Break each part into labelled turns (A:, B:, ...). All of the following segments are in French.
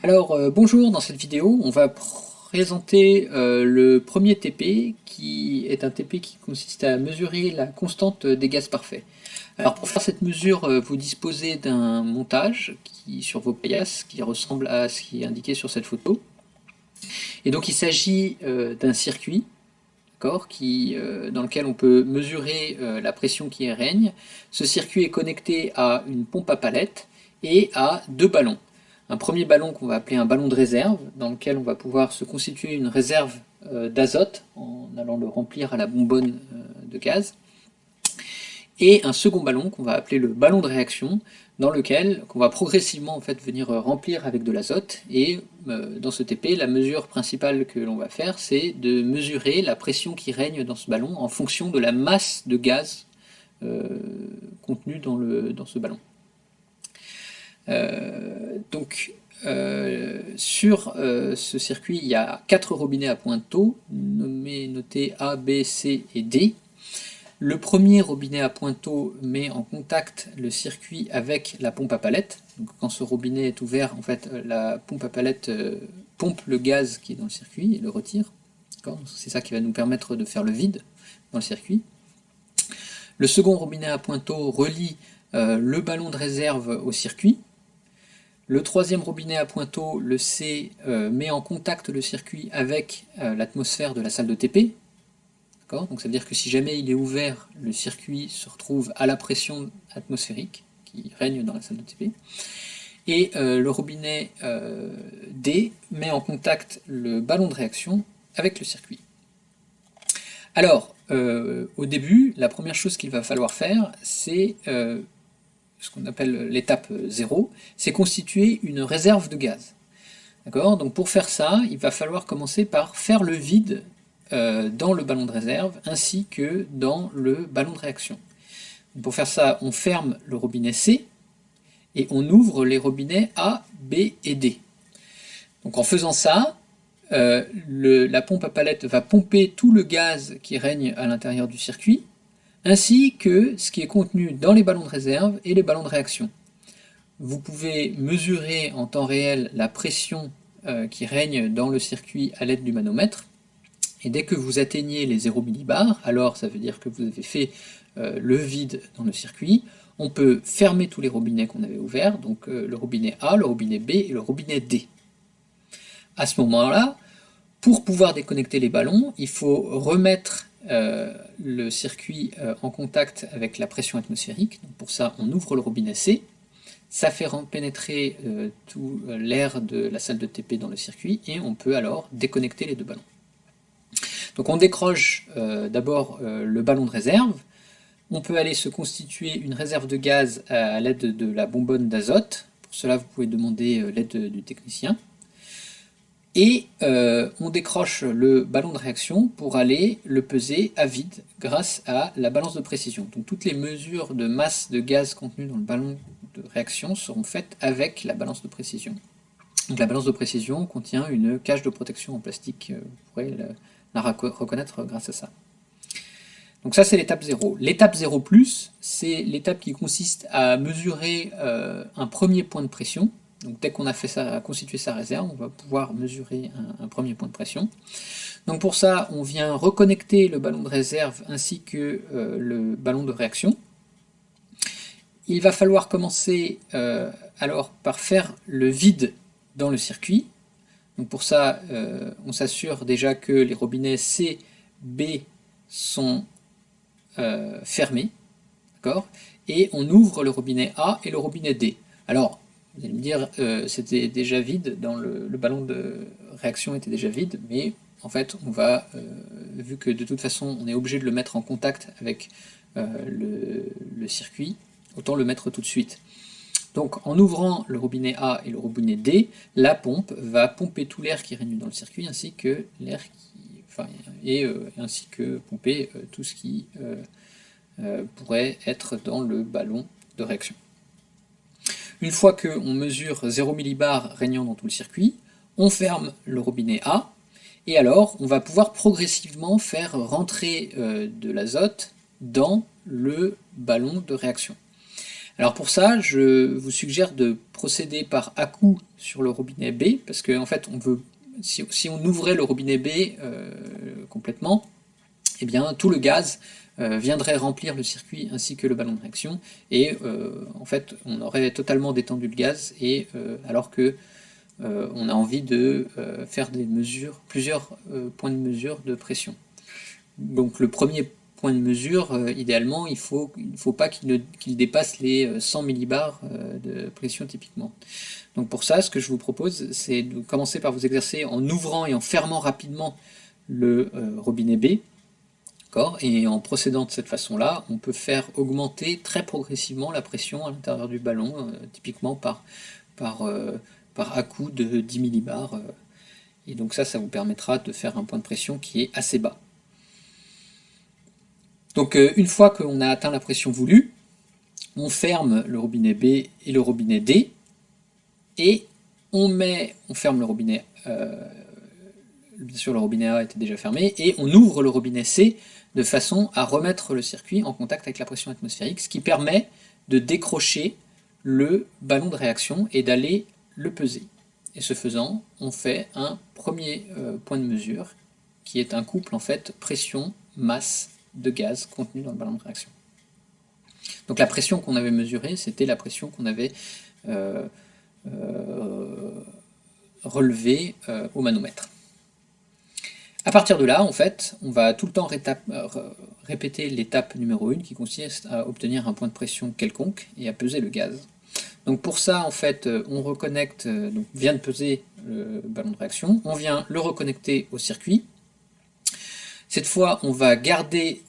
A: Bonjour, dans cette vidéo, on va présenter le premier TP qui est un TP qui consiste à mesurer la constante des gaz parfaits. Alors pour faire cette mesure, vous disposez d'un montage sur vos paillasses qui ressemble à ce qui est indiqué sur cette photo. Et donc il s'agit d'un circuit, dans lequel on peut mesurer la pression qui règne. Ce circuit est connecté à une pompe à palettes et à deux ballons. Un premier ballon qu'on va appeler un ballon de réserve, dans lequel on va pouvoir se constituer une réserve d'azote en allant le remplir à la bonbonne de gaz. Et un second ballon qu'on va appeler le ballon de réaction, dans lequel on va progressivement venir remplir avec de l'azote. Et dans ce TP, la mesure principale que l'on va faire, c'est de mesurer la pression qui règne dans ce ballon en fonction de la masse de gaz contenue dans ce ballon. Sur ce circuit, il y a 4 robinets à pointe taux, notés A, B, C et D. Le premier robinet à pointe taux met en contact le circuit avec la pompe à palettes. Donc, quand ce robinet est ouvert, la pompe à palettes pompe le gaz qui est dans le circuit et le retire. C'est ça qui va nous permettre de faire le vide dans le circuit. Le second robinet à pointe taux relie le ballon de réserve au circuit. Le troisième robinet à pointe taux, le C, met en contact le circuit avec l'atmosphère de la salle de TP. Donc ça veut dire que si jamais il est ouvert, le circuit se retrouve à la pression atmosphérique qui règne dans la salle de TP. Et le robinet D met en contact le ballon de réaction avec le circuit. Alors, au début, la première chose qu'il va falloir faire, c'est ce qu'on appelle l'étape 0, c'est constituer une réserve de gaz. Donc pour faire ça, il va falloir commencer par faire le vide dans le ballon de réserve ainsi que dans le ballon de réaction. Pour faire ça, on ferme le robinet C et on ouvre les robinets A, B et D. Donc en faisant ça, la pompe à palettes va pomper tout le gaz qui règne à l'intérieur du circuit, ainsi que ce qui est contenu dans les ballons de réserve et les ballons de réaction. Vous pouvez mesurer en temps réel la pression qui règne dans le circuit à l'aide du manomètre, et dès que vous atteignez les 0 millibars, alors ça veut dire que vous avez fait le vide dans le circuit. On peut fermer tous les robinets qu'on avait ouverts, donc le robinet A, le robinet B et le robinet D. À ce moment-là, pour pouvoir déconnecter les ballons, il faut remettre le circuit en contact avec la pression atmosphérique. Donc pour ça, on ouvre le robinet C, ça fait pénétrer tout l'air de la salle de TP dans le circuit, et on peut alors déconnecter les deux ballons. Donc on décroche d'abord le ballon de réserve. On peut aller se constituer une réserve de gaz à l'aide de la bonbonne d'azote. Pour cela, vous pouvez demander l'aide du technicien. Et on décroche le ballon de réaction pour aller le peser à vide grâce à la balance de précision. Donc toutes les mesures de masse de gaz contenues dans le ballon de réaction seront faites avec la balance de précision. Donc la balance de précision contient une cage de protection en plastique. Vous pourrez la reconnaître grâce à ça. Donc ça, c'est l'étape 0. L'étape 0+, c'est l'étape qui consiste à mesurer un premier point de pression. Donc dès qu'on a fait ça, constitué sa réserve, on va pouvoir mesurer un premier point de pression. Donc pour ça, on vient reconnecter le ballon de réserve ainsi que le ballon de réaction. Il va falloir commencer alors par faire le vide dans le circuit. Donc pour ça, on s'assure déjà que les robinets C, B sont fermés, et on ouvre le robinet A et le robinet D. Alors, vous allez me dire, c'était déjà vide, le ballon de réaction était déjà vide, mais en fait, on va, vu que de toute façon, on est obligé de le mettre en contact avec le circuit, autant le mettre tout de suite. Donc en ouvrant le robinet A et le robinet D, la pompe va pomper tout l'air qui règne dans le circuit, ainsi que ainsi que pomper tout ce qui pourrait être dans le ballon de réaction. Une fois qu'on mesure 0 millibars régnant dans tout le circuit, on ferme le robinet A, et alors on va pouvoir progressivement faire rentrer de l'azote dans le ballon de réaction. Alors pour ça, je vous suggère de procéder par à-coup sur le robinet B, parce que en fait, si on ouvrait le robinet B complètement, eh bien tout le gaz viendrait remplir le circuit ainsi que le ballon de réaction, et en fait on aurait totalement détendu le gaz, et alors que on a envie de faire des mesures, plusieurs points de mesure de pression. Donc le premier point de mesure, idéalement, il ne faut pas qu'il dépasse les 100 millibars de pression typiquement. Donc pour ça, ce que je vous propose, c'est de commencer par vous exercer en ouvrant et en fermant rapidement le robinet B. Et en procédant de cette façon-là, on peut faire augmenter très progressivement la pression à l'intérieur du ballon, typiquement par, par à-coup de 10 millibars. Et donc ça vous permettra de faire un point de pression qui est assez bas. Donc une fois qu'on a atteint la pression voulue, on ferme le robinet B et le robinet D, et on ferme le robinet, bien sûr le robinet A était déjà fermé, et on ouvre le robinet C de façon à remettre le circuit en contact avec la pression atmosphérique, ce qui permet de décrocher le ballon de réaction et d'aller le peser. Et ce faisant, on fait un premier point de mesure, qui est un couple en fait pression-masse de gaz contenu dans le ballon de réaction. Donc la pression qu'on avait mesurée, c'était la pression qu'on avait relevée au manomètre. À partir de là, en fait, on va tout le temps répéter l'étape numéro 1 qui consiste à obtenir un point de pression quelconque et à peser le gaz. Donc pour ça, en fait, on reconnecte, donc on vient de peser le ballon de réaction, on vient le reconnecter au circuit. Cette fois, on va garder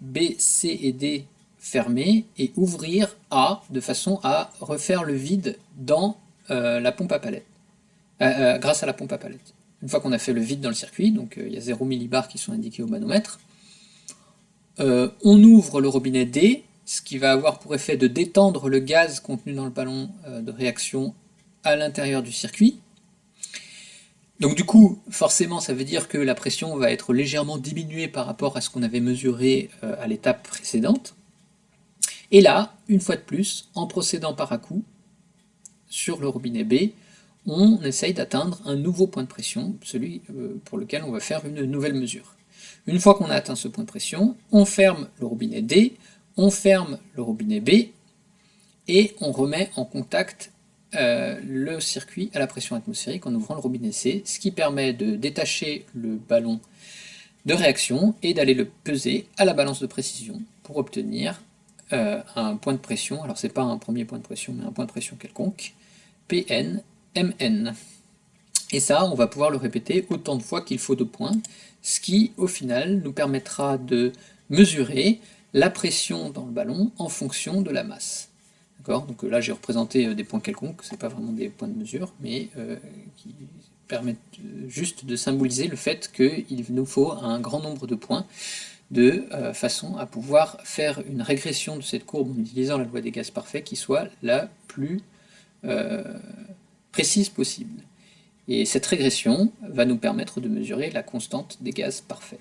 A: B, C et D fermés et ouvrir A de façon à refaire le vide dans la pompe à palette, grâce à la pompe à palette. Une fois qu'on a fait le vide dans le circuit, donc il y a 0 millibars qui sont indiqués au manomètre, on ouvre le robinet D, ce qui va avoir pour effet de détendre le gaz contenu dans le ballon de réaction à l'intérieur du circuit. Donc du coup, forcément, ça veut dire que la pression va être légèrement diminuée par rapport à ce qu'on avait mesuré à l'étape précédente. Et là, une fois de plus, en procédant par à-coup sur le robinet B, on essaye d'atteindre un nouveau point de pression, celui pour lequel on va faire une nouvelle mesure. Une fois qu'on a atteint ce point de pression, on ferme le robinet D, on ferme le robinet B, et on remet en contact le circuit à la pression atmosphérique en ouvrant le robinet C, ce qui permet de détacher le ballon de réaction et d'aller le peser à la balance de précision pour obtenir un point de pression, alors c'est pas un premier point de pression, mais un point de pression quelconque, Pn, Mn. Et ça, on va pouvoir le répéter autant de fois qu'il faut de points, ce qui, au final, nous permettra de mesurer la pression dans le ballon en fonction de la masse. Donc là, j'ai représenté des points quelconques, ce n'est pas vraiment des points de mesure, mais qui permettent juste de symboliser le fait qu'il nous faut un grand nombre de points de façon à pouvoir faire une régression de cette courbe en utilisant la loi des gaz parfaits qui soit la plus précise possible. Et cette régression va nous permettre de mesurer la constante des gaz parfaits.